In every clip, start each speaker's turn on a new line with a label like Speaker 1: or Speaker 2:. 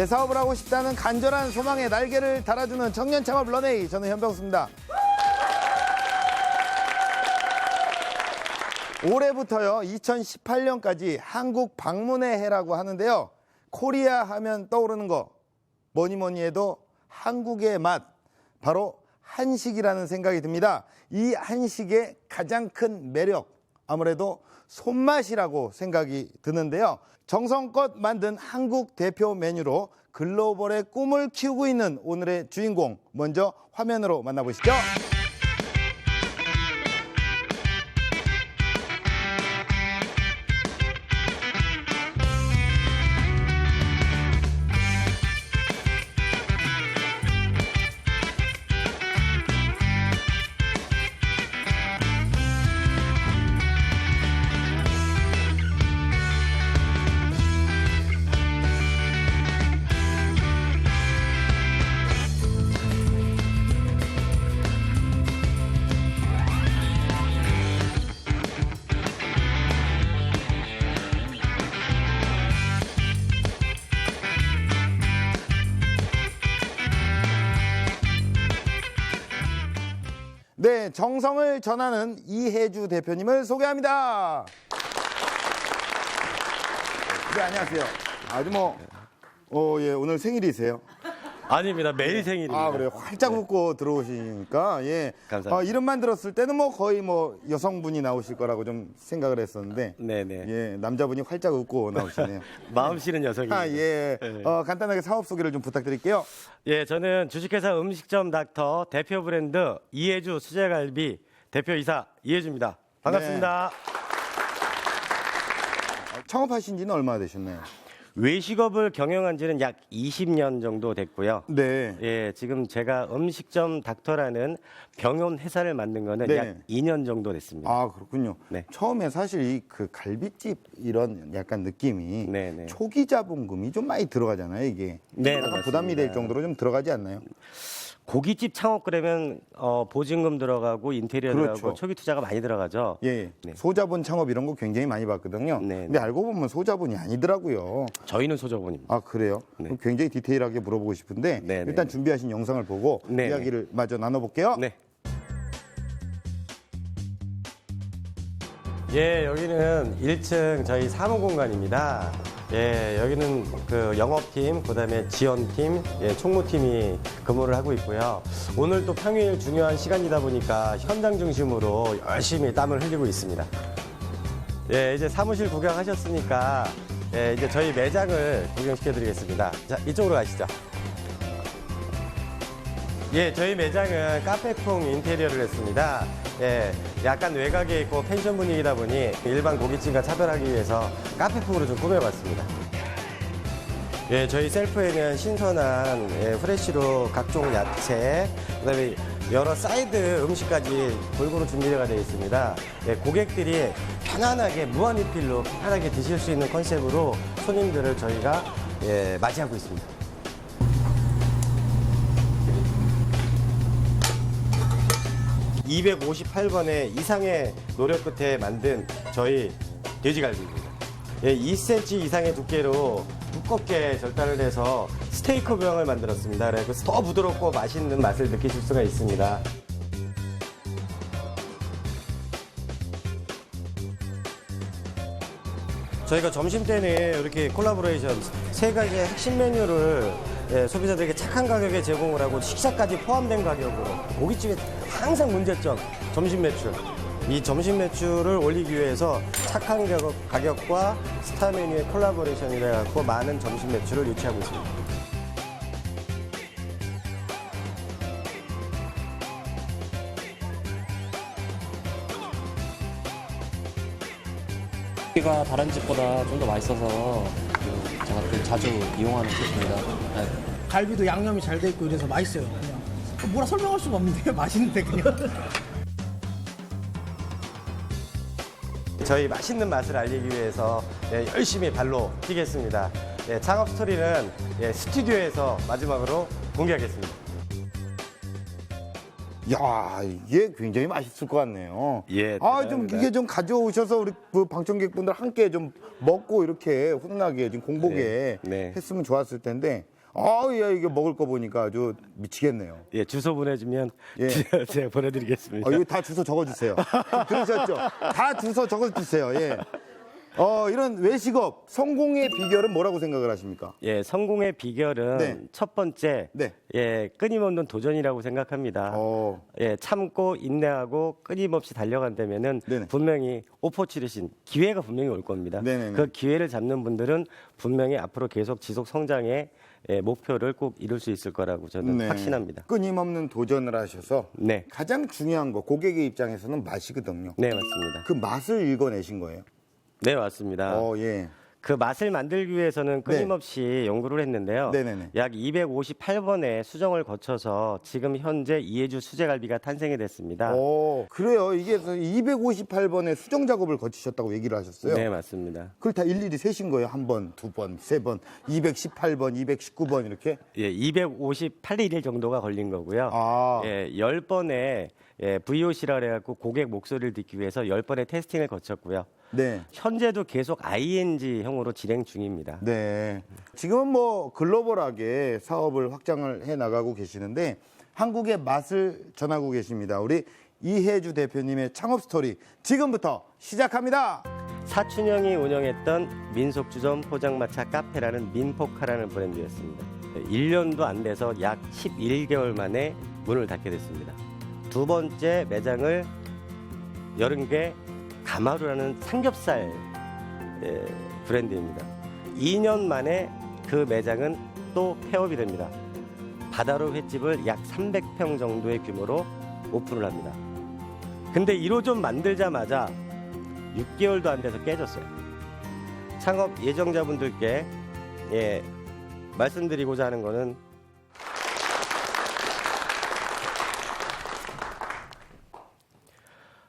Speaker 1: 내 사업을 하고 싶다는 간절한 소망에 날개를 달아주는 청년 창업 런웨이, 저는 현병수입니다. 올해부터요 2018년까지 한국 방문의 해라고 하는데요. 코리아 하면 떠오르는 거 뭐니 해도 한국의 맛, 바로 한식이라는 생각이 듭니다. 이 한식의 가장 큰 매력, 아무래도 손맛이라고 생각이 드는데요. 정성껏 만든 한국 대표 메뉴로 글로벌의 꿈을 키우고 있는 오늘의 주인공, 먼저 화면으로 만나보시죠. 네, 정성을 전하는 이혜주 대표님을 소개합니다. 네, 안녕하세요. 아주 예, 오늘 생일이세요?
Speaker 2: 아닙니다. 매일 생일입니다.
Speaker 1: 아, 그래요? 활짝 웃고 들어오시니까, 예.
Speaker 2: 감사합니다.
Speaker 1: 이름만 들었을 때는 거의 여성분이 나오실 거라고 좀 생각을 했었는데,
Speaker 2: 네네.
Speaker 1: 예, 남자분이 활짝 웃고 나오시네요.
Speaker 2: 마음씨는 여성입니다.
Speaker 1: 아, 예.
Speaker 2: 네.
Speaker 1: 간단하게 사업 소개를 좀 부탁드릴게요.
Speaker 2: 예, 저는 주식회사 음식점 닥터 대표 브랜드 이혜주 수제갈비 대표이사 이혜주입니다. 반갑습니다.
Speaker 1: 창업하신 지는 얼마나 되셨나요?
Speaker 2: 외식업을 경영한 지는 약 20년 정도 됐고요.
Speaker 1: 네.
Speaker 2: 예, 지금 제가 음식점 닥터라는 병원 회사를 만든 거는
Speaker 1: 네.
Speaker 2: 약 2년 정도 됐습니다.
Speaker 1: 아, 그렇군요.
Speaker 2: 네.
Speaker 1: 처음에 사실 그 갈비집 이런 약간 느낌이
Speaker 2: 네네.
Speaker 1: 초기 자본금이 좀 많이 들어가잖아요, 이게.
Speaker 2: 네,
Speaker 1: 약간
Speaker 2: 맞습니다.
Speaker 1: 부담이 될 정도로 좀 들어가지 않나요?
Speaker 2: 고깃집 창업 그러면 보증금 들어가고 인테리어
Speaker 1: 그렇죠.
Speaker 2: 들어가고 초기 투자가 많이 들어가죠.
Speaker 1: 예.
Speaker 2: 네.
Speaker 1: 소자본 창업 이런 거 굉장히 많이 봤거든요.
Speaker 2: 네,
Speaker 1: 근데 알고 보면 소자본이 아니더라고요.
Speaker 2: 저희는 소자본입니다.
Speaker 1: 아, 그래요?
Speaker 2: 네.
Speaker 1: 그럼 굉장히 디테일하게 물어보고 싶은데
Speaker 2: 네,
Speaker 1: 일단
Speaker 2: 네.
Speaker 1: 준비하신 영상을 보고
Speaker 2: 네,
Speaker 1: 이야기를 마저 나눠볼게요.
Speaker 2: 네. 예, 여기는 1층 저희 사무 공간입니다. 예, 여기는 그 영업팀, 그다음에 지원팀, 예, 총무팀이 근무를 하고 있고요. 오늘 또 평일 중요한 시간이다 보니까 현장 중심으로 열심히 땀을 흘리고 있습니다. 예, 이제 사무실 구경하셨으니까 예, 이제 저희 매장을 구경시켜드리겠습니다. 자, 이쪽으로 가시죠. 예, 저희 매장은 카페풍 인테리어를 했습니다. 예, 약간 외곽에 있고 펜션 분위기다 보니 일반 고깃집과 차별하기 위해서 카페풍으로 좀 꾸며봤습니다. 예, 저희 셀프에는 신선한 프레쉬로 각종 야채, 그다음에 여러 사이드 음식까지 골고루 준비가 되어 있습니다. 예, 고객들이 편안하게 무한 리필로 편하게 드실 수 있는 컨셉으로 손님들을 저희가 맞이하고 있습니다. 258번의 이상의 노력 끝에 만든 저희 돼지갈비입니다. 예, 2cm 이상의 두께로 두껍게 절단을 해서 스테이크 모양을 만들었습니다. 그래서 더 부드럽고 맛있는 맛을 느끼실 수가 있습니다. 저희가 점심 때는 이렇게 콜라보레이션 세 가지의 핵심 메뉴를 소비자들에게 착한 가격에 제공을 하고 식사까지 포함된 가격으로, 고깃집의 항상 문제점 점심 매출, 이 점심 매출을 올리기 위해서 착한 가격과 스타 메뉴의 콜라보레이션을 해갖고 많은 점심 매출을 유치하고 있습니다.
Speaker 3: 여기가 다른 집보다 좀 더 맛있어서 제가 자주 이용하는 곳입니다. 네.
Speaker 4: 갈비도 양념이 잘 돼 있고 이래서 맛있어요. 그냥 뭐라 설명할 수가 없는데 맛있는데 그냥.
Speaker 2: 저희 맛있는 맛을 알리기 위해서 열심히 발로 뛰겠습니다. 창업 스토리는, 예, 스튜디오에서 마지막으로 공개하겠습니다.
Speaker 1: 야, 이게 굉장히 맛있을 것 같네요.
Speaker 2: 예,
Speaker 1: 아, 좀
Speaker 2: 대단합니다.
Speaker 1: 이게 좀 가져오셔서 우리 그 방청객분들 함께 좀 먹고 이렇게 훈훈하게 지금 공복에
Speaker 2: 네, 네.
Speaker 1: 했으면 좋았을 텐데. 아, 야, 이게 먹을 거 보니까 아주 미치겠네요.
Speaker 2: 예, 주소 보내주면
Speaker 1: 예.
Speaker 2: 제가 보내드리겠습니다.
Speaker 1: 이거 다 주소 적어주세요. 들으셨죠? 다 주소 적어주세요. 예. 이런 외식업 성공의 비결은 뭐라고 생각을 하십니까?
Speaker 2: 예, 성공의 비결은
Speaker 1: 네.
Speaker 2: 첫 번째,
Speaker 1: 네.
Speaker 2: 예, 끊임없는 도전이라고 생각합니다. 예, 참고 인내하고 끊임없이 달려간다면은
Speaker 1: 네네.
Speaker 2: 분명히 오퍼츄리신 기회가 분명히 올 겁니다.
Speaker 1: 네네네.
Speaker 2: 그 기회를 잡는 분들은 분명히 앞으로 계속 지속 성장의 목표를 꼭 이룰 수 있을 거라고 저는
Speaker 1: 네.
Speaker 2: 확신합니다.
Speaker 1: 끊임없는 도전을 하셔서
Speaker 2: 네,
Speaker 1: 가장 중요한 거 고객의 입장에서는 맛이거든요.
Speaker 2: 네 맞습니다.
Speaker 1: 그 맛을 읽어내신 거예요.
Speaker 2: 네 맞습니다.
Speaker 1: 예.
Speaker 2: 그 맛을 만들기 위해서는 끊임없이 연구를 했는데요.
Speaker 1: 네네네.
Speaker 2: 약 258번의 수정을 거쳐서 지금 현재 이해주 수제갈비가 탄생이 됐습니다.
Speaker 1: 그래요. 이게 258번의 수정 작업을 거치셨다고 얘기를 하셨어요.
Speaker 2: 네, 맞습니다.
Speaker 1: 그걸 다 일일이 세신 거예요. 한 번, 두 번, 세 번, 218번, 219번 이렇게.
Speaker 2: 예, 258일 정도가 걸린 거고요.
Speaker 1: 아.
Speaker 2: 예, 10번의 VOC라 그래갖고 고객 목소리를 듣기 위해서 10번의 테스팅을 거쳤고요.
Speaker 1: 네.
Speaker 2: 현재도 계속 ING형으로 진행 중입니다.
Speaker 1: 네. 지금은 뭐 글로벌하게 사업을 확장을 해 나가고 계시는데 한국의 맛을 전하고 계십니다. 우리 이혜주 대표님의 창업 스토리 지금부터 시작합니다.
Speaker 2: 사춘형이 운영했던 민속주점 포장마차 카페라는 민포카라는 브랜드였습니다. 1년도 안 돼서 약 11개월 만에 문을 닫게 됐습니다. 두 번째 매장을 열은 게 가마루라는 삼겹살 브랜드입니다. 2년 만에 그 매장은 또 폐업이 됩니다. 바다로 횟집을 약 300평 정도의 규모로 오픈을 합니다. 근데 1호점 만들자마자 6개월도 안 돼서 깨졌어요. 창업 예정자분들께 말씀드리고자 하는 거는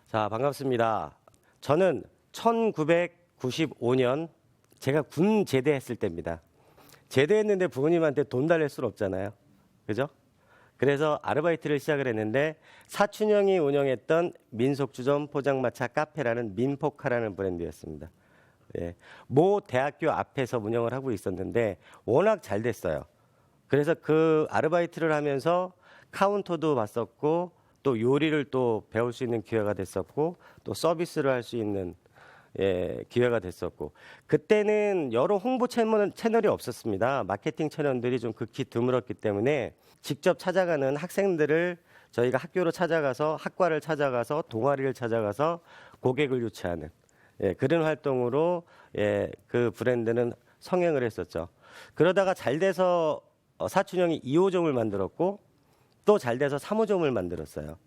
Speaker 2: 자, 반갑습니다. 저는 1995년 제가 군 제대했을 때입니다. 제대했는데 부모님한테 돈 달랠 수는 없잖아요. 그죠? 그래서 아르바이트를 시작을 했는데 사춘형이 운영했던 민속주점 포장마차 카페라는 민포카라는 브랜드였습니다. 예, 모 대학교 앞에서 운영을 하고 있었는데 워낙 잘 됐어요. 그래서 그 아르바이트를 하면서 카운터도 봤었고 또 요리를 또 배울 수 있는 기회가 됐었고 또 서비스를 할 수 있는 기회가 됐었고 그때는 여러 홍보 채널이 없었습니다. 마케팅 채널들이 좀 극히 드물었기 때문에 직접 찾아가는 학생들을 저희가 학교로 찾아가서 학과를 찾아가서 동아리를 찾아가서 고객을 유치하는 그런 활동으로 그 브랜드는 성행을 했었죠. 그러다가 잘 돼서 사춘형이 2호점을 만들었고 또 잘 돼서 3호점을 만들었어요.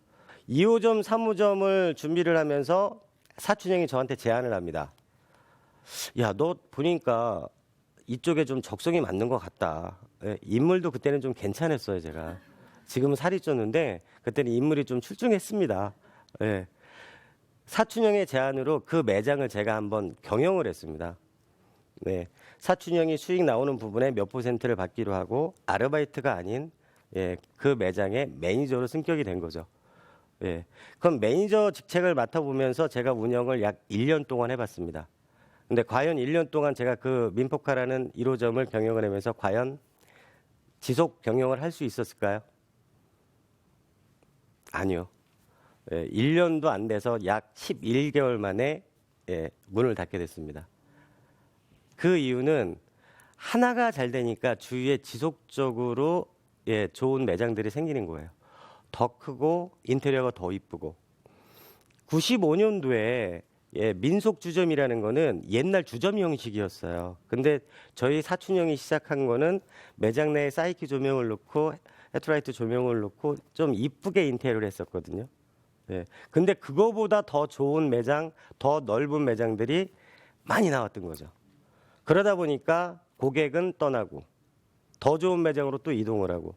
Speaker 2: 2호점, 3호점을 준비를 하면서 사춘형이 저한테 제안을 합니다. 야, 너 보니까 이쪽에 좀 적성이 맞는 것 같다. 인물도 그때는 좀 괜찮았어요, 제가. 지금은 살이 쪘는데 그때는 인물이 좀 출중했습니다. 사춘형의 제안으로 그 매장을 제가 한번 경영을 했습니다. 사춘형이 수익 나오는 부분에 몇 %를 받기로 하고 아르바이트가 아닌 그 매장의 매니저로 승격이 된 거죠. 그럼 매니저 직책을 맡아보면서 제가 운영을 약 1년 동안 해봤습니다. 근데 과연 1년 동안 제가 그 민포카라는 1호점을 경영을 하면서 과연 지속 경영을 할 수 있었을까요? 아니요. 1년도 안 돼서 약 11개월 만에 문을 닫게 됐습니다. 그 이유는 하나가 잘 되니까 주위에 지속적으로 좋은 매장들이 생기는 거예요. 더 크고 인테리어가 더 이쁘고. 95년도에 민속주점이라는 거는 옛날 주점 형식이었어요. 근데 저희 사춘형이 시작한 거는 매장 내에 사이키 조명을 넣고 헤드라이트 조명을 넣고 좀 이쁘게 인테리어를 했었거든요. 근데 그거보다 더 좋은 매장, 더 넓은 매장들이 많이 나왔던 거죠. 그러다 보니까 고객은 떠나고 더 좋은 매장으로 또 이동을 하고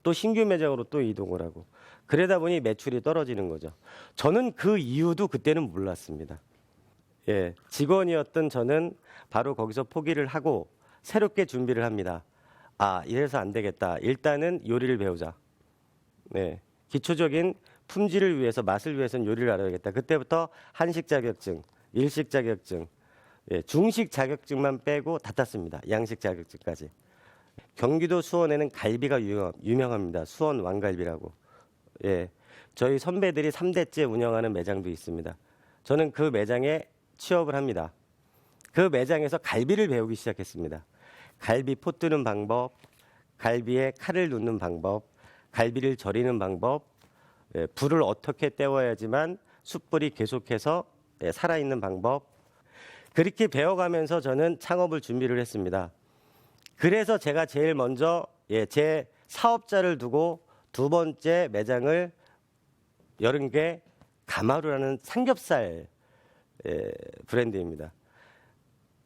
Speaker 2: 또 신규 매장으로 또 이동을 하고 그러다 보니 매출이 떨어지는 거죠. 저는 그 이유도 그때는 몰랐습니다. 직원이었던 저는 바로 거기서 포기를 하고 새롭게 준비를 합니다. 아, 이래서 안 되겠다. 일단은 요리를 배우자. 기초적인 품질을 위해서 맛을 위해서는 요리를 알아야겠다. 그때부터 한식 자격증, 일식 자격증, 중식 자격증만 빼고 다 땄습니다. 양식 자격증까지. 경기도 수원에는 갈비가 유명합니다. 수원 왕갈비라고. 예, 저희 선배들이 3대째 운영하는 매장도 있습니다. 저는 그 매장에 취업을 합니다. 그 매장에서 갈비를 배우기 시작했습니다. 갈비 포 뜨는 방법, 갈비에 칼을 놓는 방법, 갈비를 절이는 방법, 불을 어떻게 때워야지만 숯불이 계속해서 살아있는 방법. 그렇게 배워가면서 저는 창업을 준비를 했습니다. 그래서 제가 제일 먼저 제 사업자를 두고 두 번째 매장을 열은 게 가마루라는 삼겹살 브랜드입니다.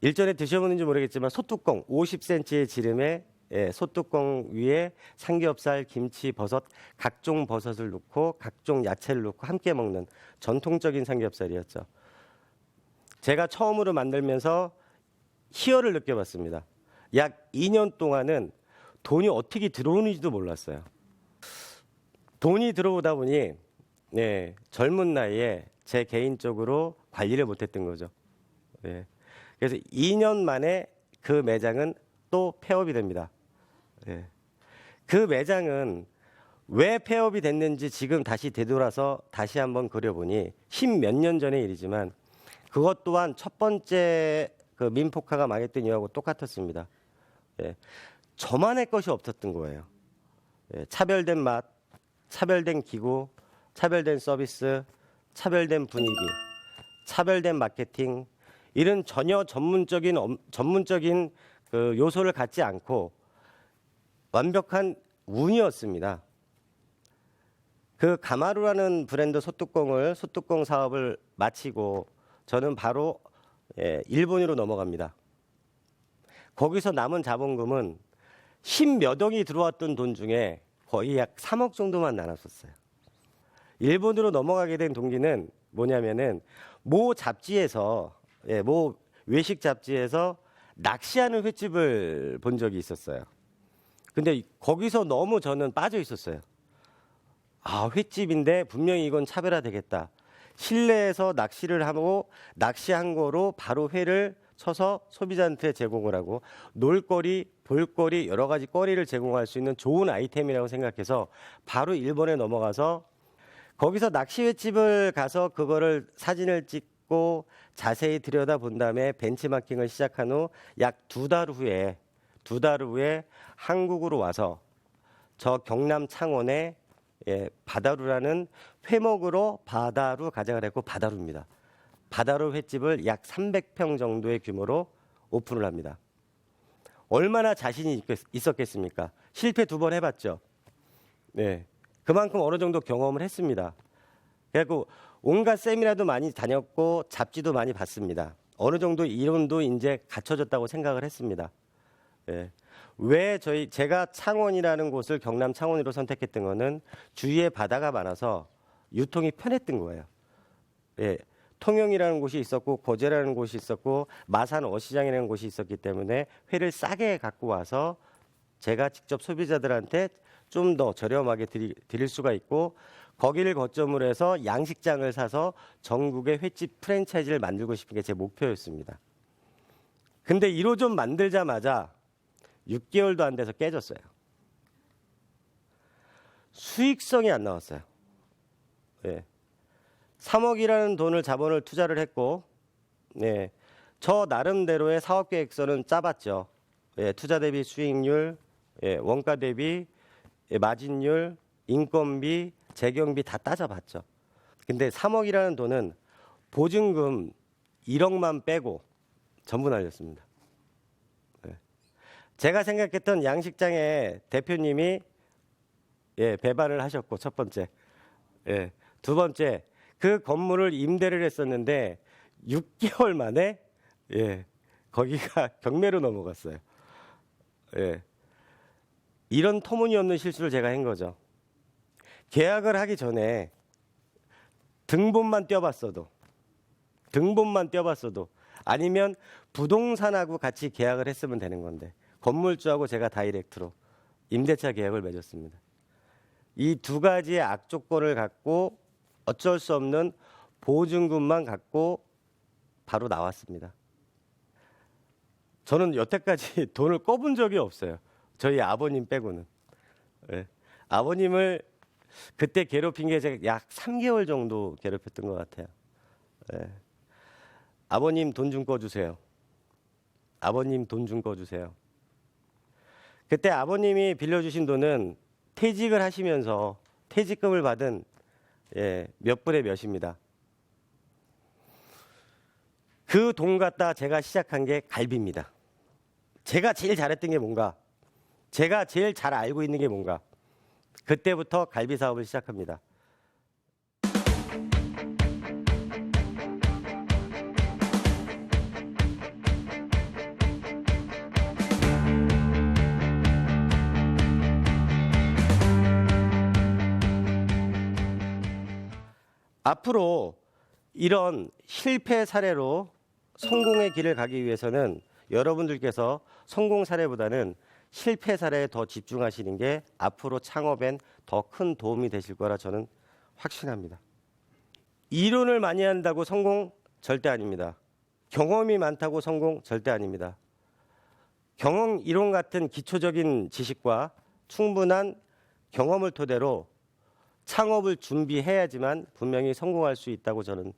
Speaker 2: 일전에 드셔보는지 모르겠지만 소뚜껑 50cm의 지름에 소뚜껑 위에 삼겹살, 김치, 버섯, 각종 버섯을 넣고 각종 야채를 넣고 함께 먹는 전통적인 삼겹살이었죠. 제가 처음으로 만들면서 희열을 느껴봤습니다. 약 2년 동안은 돈이 어떻게 들어오는지도 몰랐어요. 돈이 들어오다 보니 젊은 나이에 제 개인적으로 관리를 못했던 거죠. 그래서 2년 만에 그 매장은 또 폐업이 됩니다. 그 매장은 왜 폐업이 됐는지 지금 다시 되돌아서 다시 한번 그려보니 10몇 년 전의 일이지만 그것 또한 첫 번째 그 민포카가 망했던 이유하고 똑같았습니다. 저만의 것이 없었던 거예요. 차별된 맛, 차별된 기구, 차별된 서비스, 차별된 분위기, 차별된 마케팅, 이런 전혀 전문적인 그 요소를 갖지 않고 완벽한 운이었습니다. 그 가마루라는 브랜드 소뚜껑 사업을 마치고 저는 바로 일본으로 넘어갑니다. 거기서 남은 자본금은 10몇 억이 들어왔던 돈 중에 거의 약 3억 정도만 남았었어요. 일본으로 넘어가게 된 동기는 뭐냐면은 모 잡지에서 모 외식 잡지에서 낚시하는 횟집을 본 적이 있었어요. 근데 거기서 너무 저는 빠져 있었어요. 아, 횟집인데 분명히 이건 차별화되겠다. 실내에서 낚시를 하고 낚시한 거로 바로 회를 쳐서 소비자한테 제공을 하고 놀거리, 볼거리 여러 가지 거리를 제공할 수 있는 좋은 아이템이라고 생각해서 바로 일본에 넘어가서 거기서 낚시 횟집을 가서 그거를 사진을 찍고 자세히 들여다본 다음에 벤치마킹을 시작한 후 약 두 달 후에 한국으로 와서 저 경남 창원에 바다루라는 회 먹으러 바다루 가장을 했고 바다루입니다. 바다루 횟집을 약 300평 정도의 규모로 오픈을 합니다. 얼마나 자신이 있었겠습니까? 실패 2번 해봤죠. 그만큼 어느 정도 경험을 했습니다. 그래갖고 온갖 세미나도 많이 다녔고 잡지도 많이 봤습니다. 어느 정도 이론도 이제 갖춰졌다고 생각을 했습니다. 왜 제가 창원이라는 곳을 경남 창원으로 선택했던 거는 주위에 바다가 많아서 유통이 편했던 거예요. 통영이라는 곳이 있었고 고제라는 곳이 있었고 마산 어시장이라는 곳이 있었기 때문에 회를 싸게 갖고 와서 제가 직접 소비자들한테 좀 더 저렴하게 드릴 수가 있고 거기를 거점으로 해서 양식장을 사서 전국의 횟집 프랜차이즈를 만들고 싶은 게 제 목표였습니다. 근데 1호점 만들자마자 6개월도 안 돼서 깨졌어요. 수익성이 안 나왔어요. 3억이라는 자본을 투자를 했고 저 나름대로의 사업계획서는 짜봤죠. 투자 대비 수익률, 원가 대비 마진율, 인건비, 재경비 다 따져봤죠. 근데 3억이라는 돈은 보증금 1억만 빼고 전부 날렸습니다. 제가 생각했던 양식장의 대표님이 배반을 하셨고 첫 번째, 두 번째 그 건물을 임대를 했었는데 6개월 만에 거기가 경매로 넘어갔어요. 이런 터무니없는 실수를 제가 한 거죠. 계약을 하기 전에 등본만 떼어봤어도 아니면 부동산하고 같이 계약을 했으면 되는 건데 건물주하고 제가 다이렉트로 임대차 계약을 맺었습니다. 이 두 가지의 악조건을 갖고 어쩔 수 없는 보증금만 갖고 바로 나왔습니다. 저는 여태까지 돈을 꿔본 적이 없어요. 저희 아버님 빼고는. 예. 아버님을 그때 괴롭힌 게 제가 약 3개월 정도 괴롭혔던 것 같아요. 예. 아버님 돈 좀 꿔주세요. 아버님 돈 좀 꿔주세요. 그때 아버님이 빌려주신 돈은 퇴직을 하시면서 퇴직금을 받은 몇 분의 몇입니다. 그 돈 갖다 제가 시작한 게 갈비입니다. 제가 제일 잘했던 게 뭔가, 제가 제일 잘 알고 있는 게 뭔가, 그때부터 갈비 사업을 시작합니다. 앞으로 이런 실패 사례로 성공의 길을 가기 위해서는 여러분들께서 성공 사례보다는 실패 사례에 더 집중하시는 게 앞으로 창업엔 더 큰 도움이 되실 거라 저는 확신합니다. 이론을 많이 한다고 성공 절대 아닙니다. 경험이 많다고 성공 절대 아닙니다. 경영 이론 같은 기초적인 지식과 충분한 경험을 토대로 창업을 준비해야지만 분명히 성공할 수 있다고 저는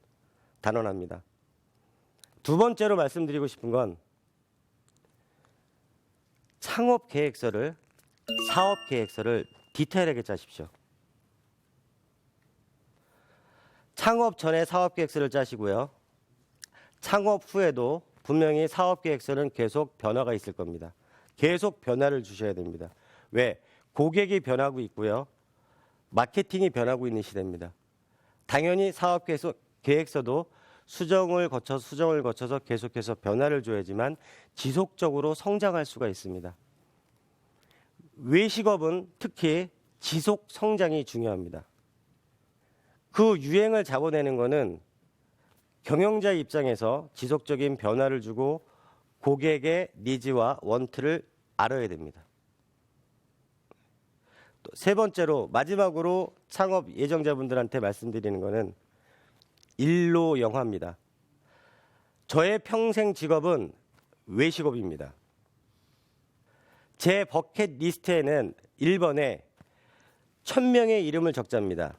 Speaker 2: 단언합니다. 두 번째로 말씀드리고 싶은 건 창업 계획서를, 사업 계획서를 디테일하게 짜십시오. 창업 전에 사업 계획서를 짜시고요. 창업 후에도 분명히 사업 계획서는 계속 변화가 있을 겁니다. 계속 변화를 주셔야 됩니다. 왜? 고객이 변하고 있고요. 마케팅이 변하고 있는 시대입니다. 당연히 사업 계획서도 수정을 거쳐서 계속해서 변화를 줘야지만 지속적으로 성장할 수가 있습니다. 외식업은 특히 지속 성장이 중요합니다. 그 유행을 잡아내는 것은 경영자 입장에서 지속적인 변화를 주고 고객의 니즈와 원트를 알아야 됩니다. 또 세 번째로 마지막으로 창업 예정자분들한테 말씀드리는 것은 일로 영화입니다. 저의 평생 직업은 외식업입니다. 제 버킷리스트에는 1번에 1000명의 이름을 적자입니다.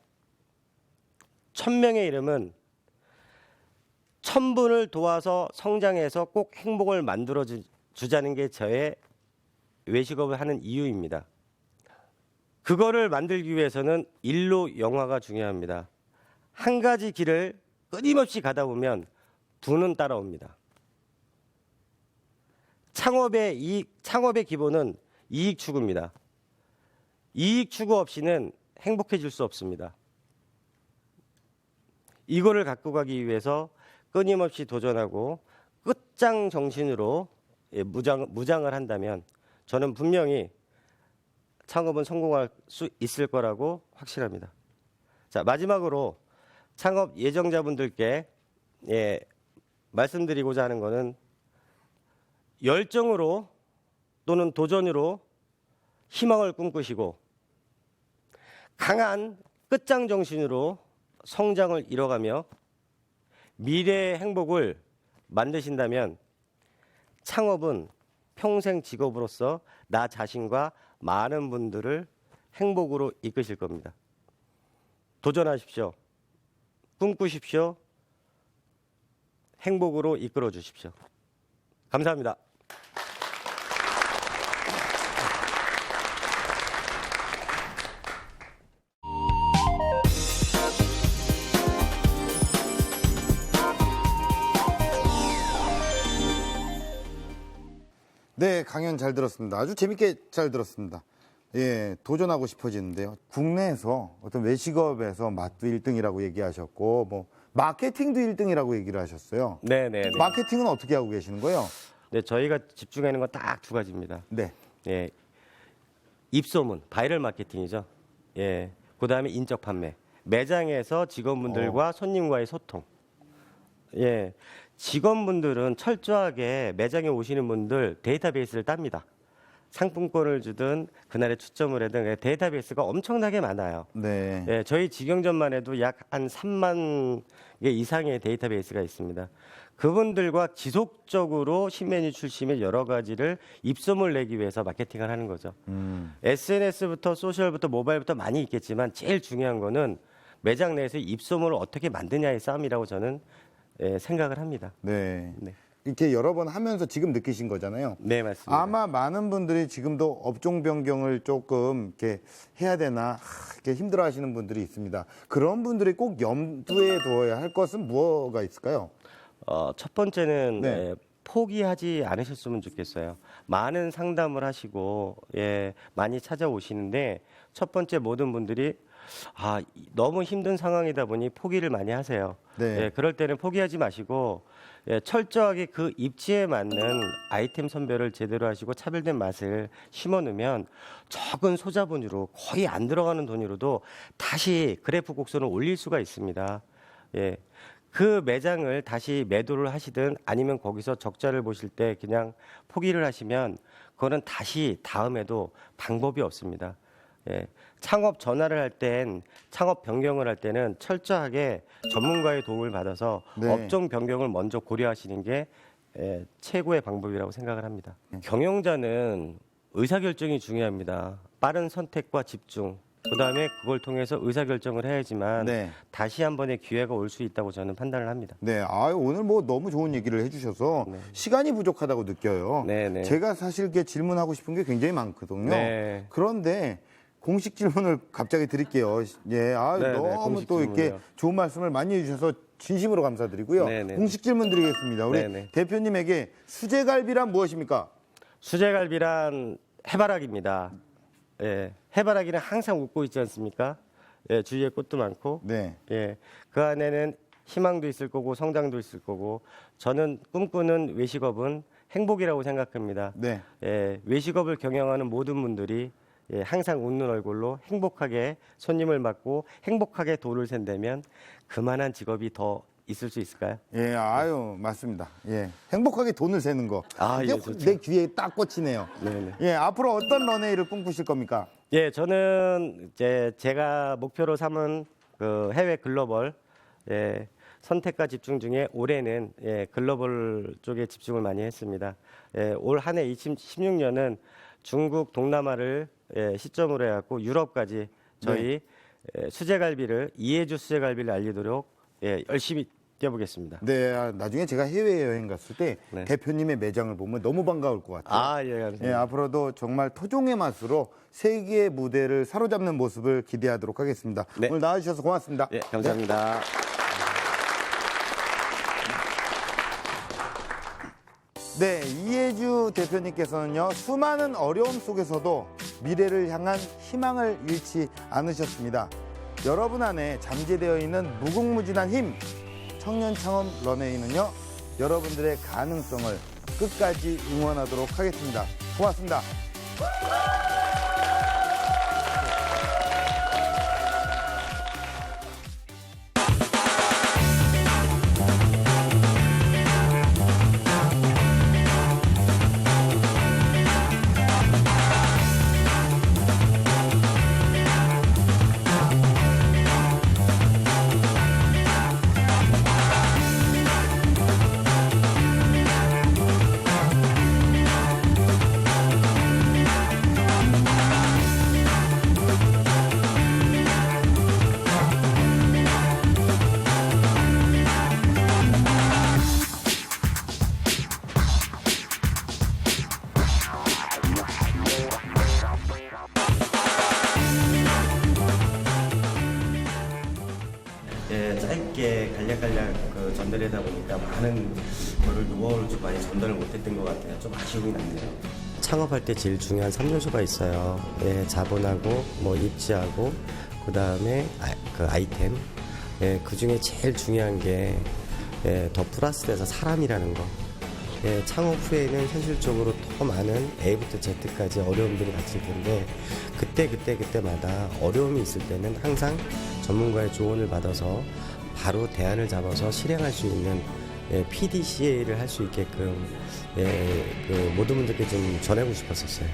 Speaker 2: 1000명의 이름은 1000분을 도와서 성장해서 꼭 행복을 만들어 주자는 게 저의 외식업을 하는 이유입니다. 그거를 만들기 위해서는 일로 영화가 중요합니다. 한 가지 길을 끊임없이 가다 보면 부는 따라옵니다. 창업의 기본은 이익 추구입니다. 이익 추구 없이는 행복해질 수 없습니다. 이거를 갖고 가기 위해서 끊임없이 도전하고 끝장 정신으로 무장을 한다면 저는 분명히 창업은 성공할 수 있을 거라고 확신합니다. 자, 마지막으로 창업 예정자분들께 말씀드리고자 하는 것은 열정으로 또는 도전으로 희망을 꿈꾸시고 강한 끝장 정신으로 성장을 이뤄가며 미래의 행복을 만드신다면 창업은 평생 직업으로서 나 자신과 많은 분들을 행복으로 이끄실 겁니다. 도전하십시오. 꿈꾸십시오. 행복으로 이끌어 주십시오. 감사합니다.
Speaker 1: 네, 강연 잘 들었습니다. 아주 재밌게 잘 들었습니다. 예, 도전하고 싶어지는데요. 국내에서 어떤 외식업에서 맛도 1등이라고 얘기하셨고, 뭐 마케팅도 1등이라고 얘기를 하셨어요.
Speaker 2: 네.
Speaker 1: 마케팅은 어떻게 하고 계시는 거예요?
Speaker 2: 네, 저희가 집중하는 건 딱 두 가지입니다.
Speaker 1: 네.
Speaker 2: 예, 입소문, 바이럴 마케팅이죠. 예, 그다음에 인적 판매, 매장에서 직원분들과 손님과의 소통. 예, 직원분들은 철저하게 매장에 오시는 분들 데이터베이스를 땁니다. 상품권을 주든 그날에 추첨을 하든 데이터베이스가 엄청나게 많아요.
Speaker 1: 네.
Speaker 2: 예, 저희 직영점만 해도 약 한 3만 개 이상의 데이터베이스가 있습니다. 그분들과 지속적으로 신메뉴 출시 및 여러 가지를 입소문 내기 위해서 마케팅을 하는 거죠. SNS부터 소셜부터 모바일부터 많이 있겠지만 제일 중요한 거는 매장 내에서 입소문을 어떻게 만드냐의 싸움이라고 저는 생각을 합니다.
Speaker 1: 네.
Speaker 2: 네.
Speaker 1: 이렇게 여러 번 하면서 지금 느끼신 거잖아요.
Speaker 2: 네, 맞습니다.
Speaker 1: 아마 많은 분들이 지금도 업종 변경을 조금 이렇게 해야 되나 이렇게 힘들어하시는 분들이 있습니다. 그런 분들이 꼭 염두에 두어야 할 것은 무엇가 있을까요?
Speaker 2: 첫 번째는
Speaker 1: 네.
Speaker 2: 포기하지 않으셨으면 좋겠어요. 많은 상담을 하시고 많이 찾아오시는데 첫 번째 모든 분들이 너무 힘든 상황이다 보니 포기를 많이 하세요.
Speaker 1: 네.
Speaker 2: 그럴 때는 포기하지 마시고 철저하게 그 입지에 맞는 아이템 선별을 제대로 하시고 차별된 맛을 심어 놓으면 적은 소자본으로 거의 안 들어가는 돈으로도 다시 그래프 곡선을 올릴 수가 있습니다. 그 매장을 다시 매도를 하시든 아니면 거기서 적자를 보실 때 그냥 포기를 하시면 그거는 다시 다음에도 방법이 없습니다. 창업 전화를 할 땐, 창업 변경을 할 때는 철저하게 전문가의 도움을 받아서
Speaker 1: 네.
Speaker 2: 업종 변경을 먼저 고려하시는 게 최고의 방법이라고 생각을 합니다. 경영자는 의사결정이 중요합니다. 빠른 선택과 집중, 그다음에 그걸 통해서 의사결정을 해야지만
Speaker 1: 네.
Speaker 2: 다시 한 번의 기회가 올 수 있다고 저는 판단을 합니다.
Speaker 1: 네, 오늘 뭐 너무 좋은 얘기를 해주셔서
Speaker 2: 네.
Speaker 1: 시간이 부족하다고 느껴요.
Speaker 2: 네, 네.
Speaker 1: 제가 사실 이렇게 질문하고 싶은 게 굉장히 많거든요.
Speaker 2: 네.
Speaker 1: 그런데 공식 질문을 갑자기 드릴게요.
Speaker 2: 네,
Speaker 1: 너무
Speaker 2: 공식
Speaker 1: 또 이렇게
Speaker 2: 질문이요.
Speaker 1: 좋은 말씀을 많이 해주셔서 진심으로 감사드리고요.
Speaker 2: 네, 네.
Speaker 1: 공식 질문 드리겠습니다. 우리
Speaker 2: 네, 네.
Speaker 1: 대표님에게 수제갈비란 무엇입니까?
Speaker 2: 수제갈비란 해바라기입니다. 해바라기는 항상 웃고 있지 않습니까? 주위에 꽃도 많고,
Speaker 1: 네.
Speaker 2: 그 안에는 희망도 있을 거고 성장도 있을 거고, 저는 꿈꾸는 외식업은 행복이라고 생각합니다.
Speaker 1: 네.
Speaker 2: 외식업을 경영하는 모든 분들이 항상 웃는 얼굴로 행복하게 손님을 맞고 행복하게 돈을 센다면 그만한 직업이 더 있을 수 있을까요?
Speaker 1: 맞습니다. 행복하게 돈을 세는 거. 이게
Speaker 2: 좋죠.
Speaker 1: 내 귀에 딱 꽂히네요.
Speaker 2: 네네.
Speaker 1: 앞으로 어떤 런웨이를 꿈꾸실 겁니까?
Speaker 2: 저는 제가 목표로 삼은 그 해외 글로벌 선택과 집중 중에 올해는 글로벌 쪽에 집중을 많이 했습니다. 올 한 해 2016년은 중국, 동남아를 시점으로 해갖고 유럽까지 저희 수제갈비를 이해주 수제갈비를 알리도록 열심히 뛰어보겠습니다.
Speaker 1: 네, 나중에 제가 해외여행 갔을 때
Speaker 2: 네.
Speaker 1: 대표님의 매장을 보면 너무 반가울 것 같아요.
Speaker 2: 감사합니다.
Speaker 1: 앞으로도 정말 토종의 맛으로 세계의 무대를 사로잡는 모습을 기대하도록 하겠습니다.
Speaker 2: 네.
Speaker 1: 오늘 나와주셔서 고맙습니다.
Speaker 2: 감사합니다.
Speaker 1: 네, 이해주 대표님께서는요, 수많은 어려움 속에서도 미래를 향한 희망을 잃지 않으셨습니다. 여러분 안에 잠재되어 있는 무궁무진한 힘, 청년 창업 런웨이는요, 여러분들의 가능성을 끝까지 응원하도록 하겠습니다. 고맙습니다.
Speaker 2: 짧게 간략간략 전달하다 보니까 많은 거를 노하우를 좀 많이 전달을 못했던 것 같아요. 좀 아쉬움이 남네요. 창업할 때 제일 중요한 3요소가 있어요. 자본하고 입지하고 그 다음에 그 아이템. 그 중에 제일 중요한 게 더 플러스돼서 사람이라는 거. 창업 후에는 현실적으로 더 많은 A부터 Z까지 어려움들이 닥칠 텐데 그때마다 어려움이 있을 때는 항상 전문가의 조언을 받아서 바로 대안을 잡아서 실행할 수 있는 PDCA를 할 수 있게끔 모든 분들께 좀 전하고 싶었었어요.